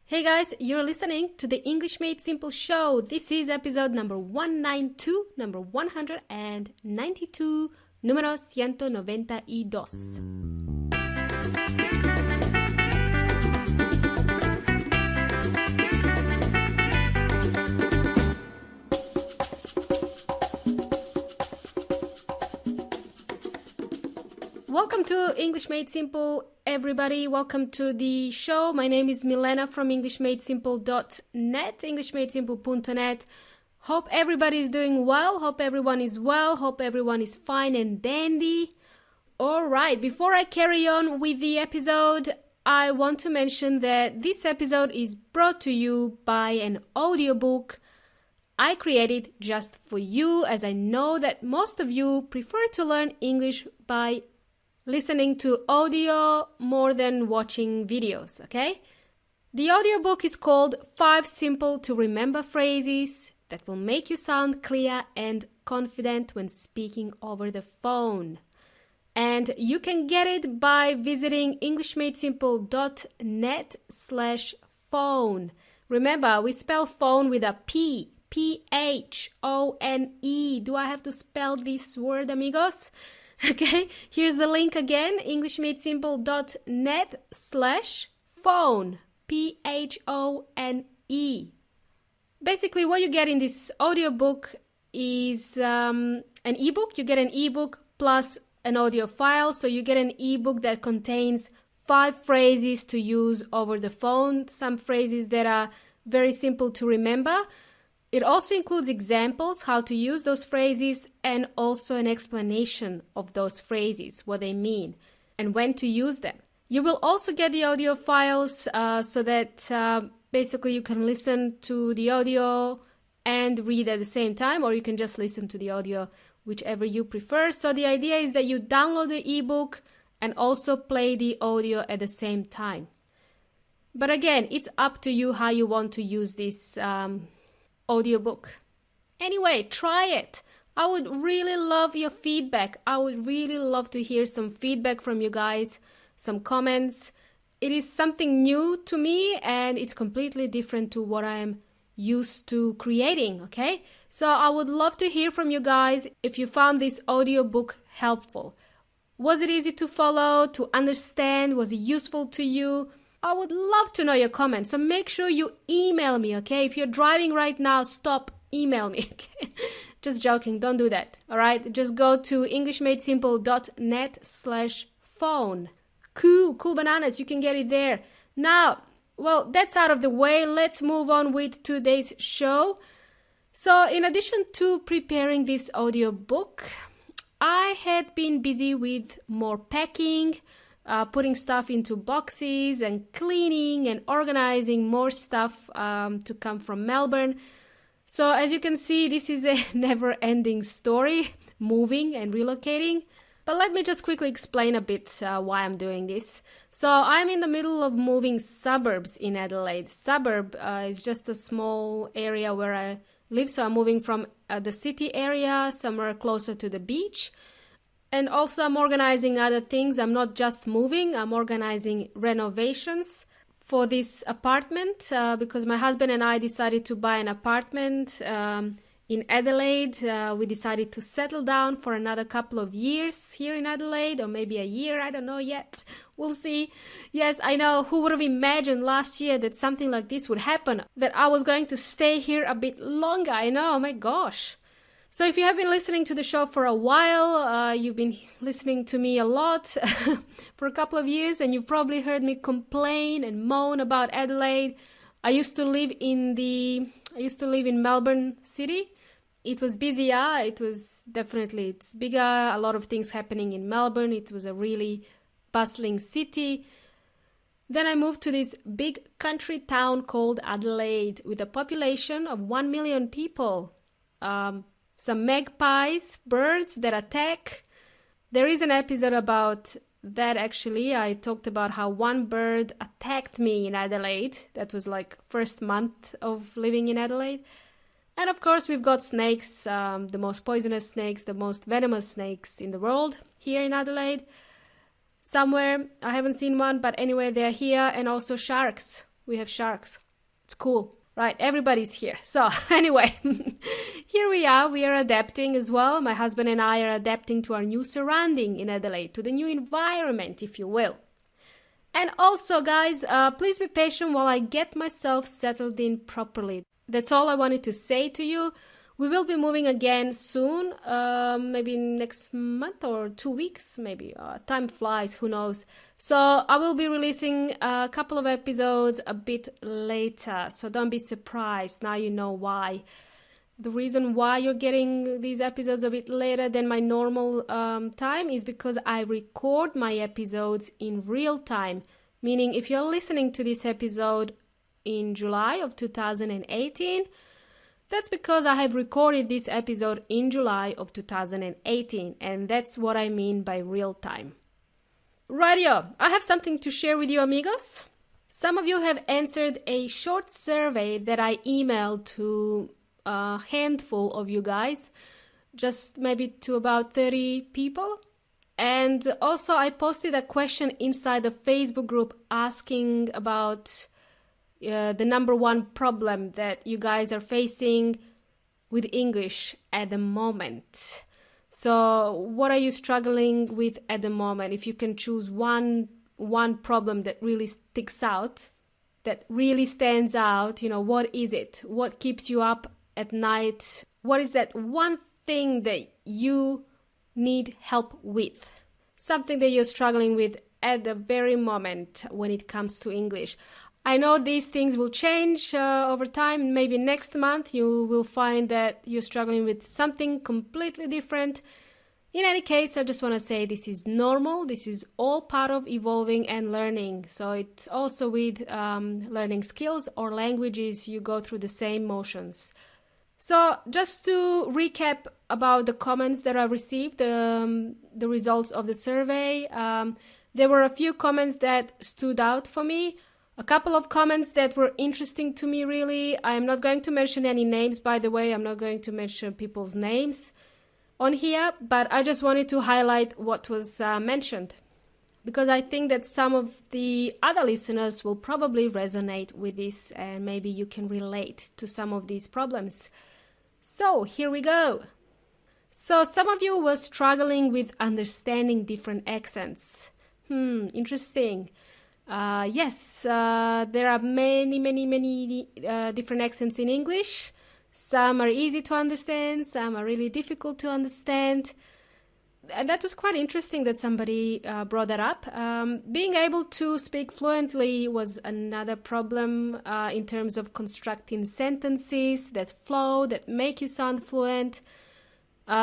Hey guys, you're listening to the English Made Simple show. This is episode number 192, number 192, número 192. Welcome to English Made Simple, everybody. Welcome to the show. My name is Milena from EnglishMadeSimple.net, EnglishMadeSimple.net. Hope everybody is doing well. Hope everyone is well. Hope everyone is fine and dandy. All right, before I carry on with the episode, I want to mention that this episode is brought to you by an audiobook I created just for you, as I know that most of you prefer to learn English by listening to audio more than watching videos, okay? The audiobook is called 5 Simple to Remember Phrases that will make you sound clear and confident when speaking over the phone. And you can get it by visiting EnglishMadeSimple.net/phone. Remember, we spell phone with a P, P-H-O-N-E. Do I have to spell this word, amigos? Okay, here's the link again, EnglishMadeSimple.net/phone, P-H-O-N-E. Basically, what you get in this audiobook is an ebook. You get an ebook plus an audio file. So you get an ebook that contains 5 phrases to use over the phone, some phrases that are very simple to remember. It also includes examples, how to use those phrases, and also an explanation of those phrases, what they mean, and when to use them. You will also get the audio files so that basically you can listen to the audio and read at the same time, or you can just listen to the audio, whichever you prefer. So the idea is that you download the ebook and also play the audio at the same time. But again, it's up to you how you want to use this audiobook. Anyway, try it. I would really love your feedback. I would really love to hear some feedback from you guys, some comments. It is something new to me and it's completely different to what I am used to creating, okay? So I would love to hear from you guys if you found this audiobook helpful. Was it easy to follow, to understand? Was it useful to you? I would love to know your comments, so make sure you email me, okay? If you're driving right now, stop, email me, okay? Just joking, don't do that, all right? Just go to EnglishMadeSimple.net/phone. Cool bananas, you can get it there. Now, well, that's out of the way. Let's move on with today's show. So, in addition to preparing this audiobook, I had been busy with more packing, putting stuff into boxes and cleaning and organizing more stuff to come from Melbourne. So as you can see, this is a never-ending story, moving and relocating. But let me just quickly explain a bit why I'm doing this. So I'm in the middle of moving suburbs in Adelaide. Suburb is just a small area where I live. So I'm moving from the city area, somewhere closer to the beach. And also I'm organizing other things. I'm not just moving, I'm organizing renovations for this apartment because my husband and I decided to buy an apartment in Adelaide. We decided to settle down for another couple of years here in Adelaide, or maybe a year, I don't know yet. We'll see. Yes, I know, who would have imagined last year that something like this would happen, that I was going to stay here a bit longer. I know, oh my gosh. So if you have been listening to the show for a while, you've been listening to me a lot for a couple of years, and you've probably heard me complain and moan about Adelaide. I used to live in Melbourne City. It was busier. It's bigger. A lot of things happening in Melbourne. It was a really bustling city. Then I moved to this big country town called Adelaide with a population of 1 million people. Some magpies, birds that attack. There is an episode about that actually. I talked about how one bird attacked me in Adelaide. That was like first month of living in Adelaide. And of course we've got snakes, the most poisonous snakes, the most venomous snakes in the world here in Adelaide. Somewhere, I haven't seen one, but anyway, they're here, and also sharks. We have sharks. It's cool. Right, everybody's here. So anyway, here we are. We are adapting as well. My husband and I are adapting to our new surrounding in Adelaide, to the new environment, if you will. And also, guys, please be patient while I get myself settled in properly. That's all I wanted to say to you. We will be moving again soon, maybe next month or 2 weeks, maybe. Time flies, who knows. So I will be releasing a couple of episodes a bit later, so don't be surprised. Now you know why. The reason why you're getting these episodes a bit later than my normal time is because I record my episodes in real time. Meaning, if you're listening to this episode in July of 2018, that's because I have recorded this episode in July of 2018, and that's what I mean by real time. Rightio, I have something to share with you, amigos. Some of you have answered a short survey that I emailed to a handful of you guys, just maybe to about 30 people. And also I posted a question inside the Facebook group asking about the number one problem that you guys are facing with English at the moment. So what are you struggling with at the moment? If you can choose one problem that really sticks out, that really stands out, what is it? What keeps you up at night? What is that one thing that you need help with? Something that you're struggling with at the very moment when it comes to English. I know these things will change over time. Maybe next month you will find that you're struggling with something completely different. In any case, I just want to say this is normal. This is all part of evolving and learning. So it's also with learning skills or languages, you go through the same motions. So just to recap about the comments that I received, the results of the survey, there were a few comments that stood out for me. A couple of comments that were interesting to me, really. I am not going to mention any names, by the way. I'm not going to mention people's names on here, but I just wanted to highlight what was mentioned, because I think that some of the other listeners will probably resonate with this, and maybe you can relate to some of these problems. So here we go. So some of you were struggling with understanding different accents. Interesting. Yes, there are many different accents in English. Some are easy to understand, some are really difficult to understand. And that was quite interesting that somebody brought that up. Being able to speak fluently was another problem in terms of constructing sentences that flow, that make you sound fluent.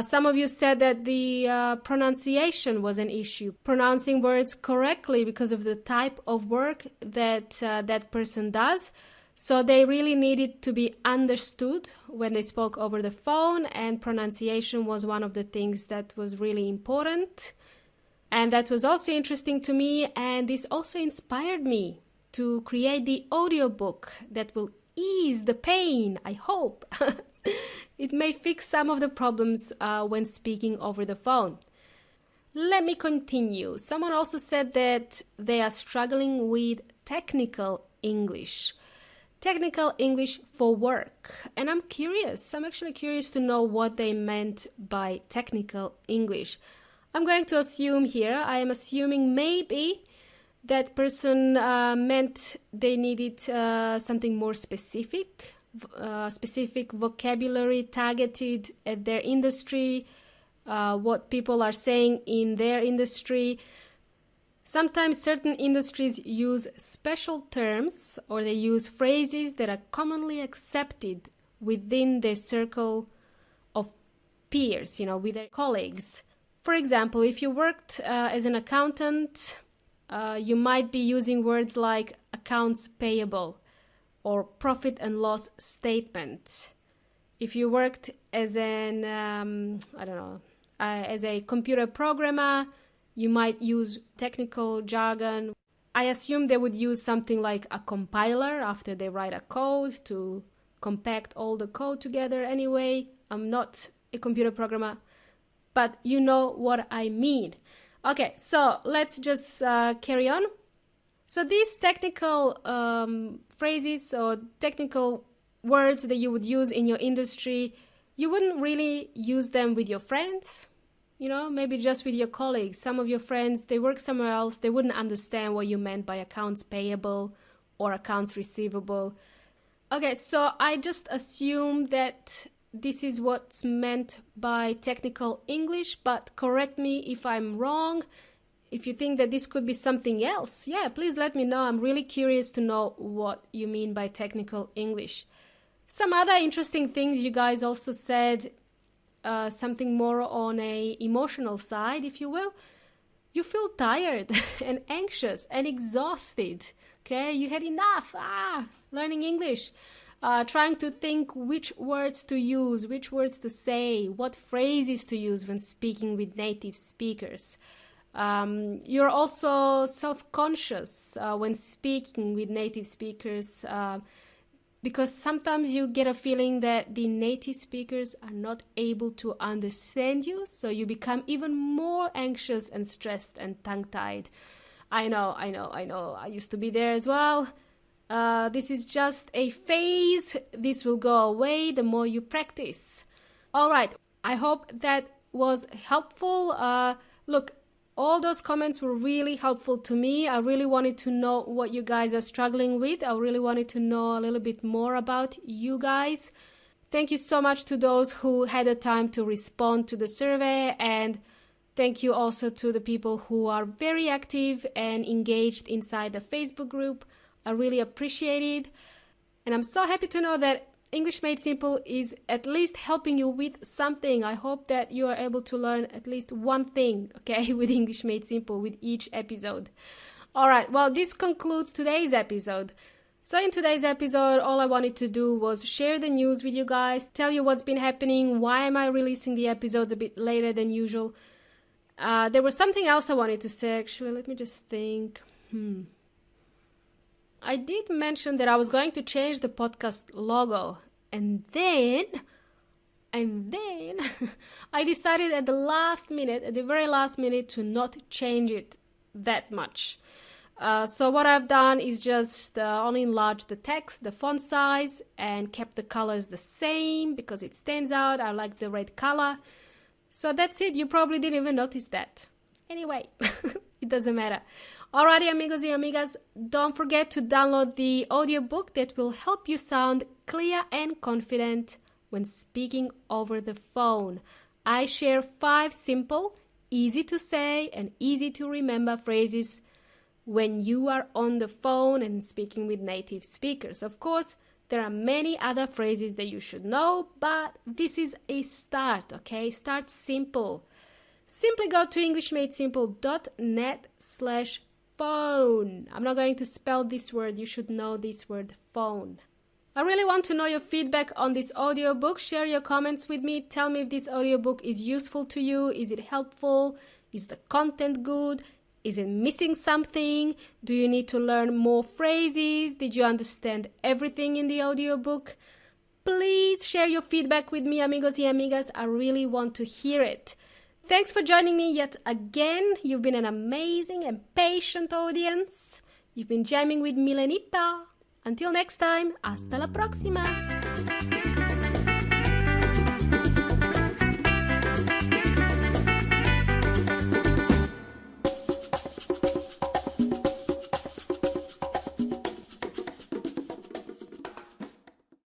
Some of you said that the pronunciation was an issue, pronouncing words correctly because of the type of work that that person does. So they really needed to be understood when they spoke over the phone, and pronunciation was one of the things that was really important. And that was also interesting to me, and this also inspired me to create the audiobook that will ease the pain, I hope. It may fix some of the problems when speaking over the phone. Let me continue. Someone also said that they are struggling with technical English. Technical English for work. And I'm actually curious to know what they meant by technical English. I'm going to assume here, I am assuming maybe that person meant they needed something more specific vocabulary targeted at their industry, what people are saying in their industry. Sometimes certain industries use special terms, or they use phrases that are commonly accepted within their circle of peers, with their colleagues. For example, if you worked as an accountant, you might be using words like accounts payable or profit and loss statement. If you worked as as a computer programmer, you might use technical jargon. I assume they would use something like a compiler after they write a code to compact all the code together. Anyway, I'm not a computer programmer, but you know what I mean. Okay, so let's just carry on. So these technical phrases or technical words that you would use in your industry, you wouldn't really use them with your friends, maybe just with your colleagues. Some of your friends, they work somewhere else, they wouldn't understand what you meant by accounts payable or accounts receivable. Okay, so I just assume that this is what's meant by technical English, but correct me if I'm wrong. If you think that this could be something else, please let me know. I'm really curious to know what you mean by technical English. Some other interesting things you guys also said, something more on a emotional side, if you will. You feel tired and anxious and exhausted. Okay, you had enough. Learning English. Trying to think which words to use, which words to say, what phrases to use when speaking with native speakers. You're also self-conscious when speaking with native speakers because sometimes you get a feeling that the native speakers are not able to understand you, so you become even more anxious and stressed and tongue-tied. I know. I used to be there as well. This is just a phase. This will go away the more you practice. All right. I hope that was helpful. Look, all those comments were really helpful to me. I really wanted to know what you guys are struggling with. I really wanted to know a little bit more about you guys. Thank you so much to those who had the time to respond to the survey, and thank you also to the people who are very active and engaged inside the Facebook group. I really appreciate it. And I'm so happy to know that English Made Simple is at least helping you with something. I hope that you are able to learn at least one thing, okay, with English Made Simple with each episode. All right, well, this concludes today's episode. So in today's episode, all I wanted to do was share the news with you guys, tell you what's been happening, why am I releasing the episodes a bit later than usual. There was something else I wanted to say, actually. Let me just think. I did mention that I was going to change the podcast logo, and then I decided at the very last minute, to not change it that much. So what I've done is just only enlarged the text, the font size, and kept the colors the same because it stands out. I like the red color. So that's it. You probably didn't even notice that. Anyway, it doesn't matter. Alrighty, amigos y amigas, don't forget to download the audiobook that will help you sound clear and confident when speaking over the phone. I share 5 simple, easy to say and easy to remember phrases when you are on the phone and speaking with native speakers. Of course, there are many other phrases that you should know, but this is a start, okay? Start simple. Simply go to englishmadesimple.net/phone. I'm not going to spell this word. You should know this word, phone. I really want to know your feedback on this audiobook. Share your comments with me. Tell me if this audiobook is useful to you. Is it helpful? Is the content good? Is it missing something? Do you need to learn more phrases? Did you understand everything in the audiobook? Please share your feedback with me, amigos y amigas. I really want to hear it. Thanks for joining me yet again. You've been an amazing and patient audience. You've been jamming with Milenita. Until next time, hasta la próxima.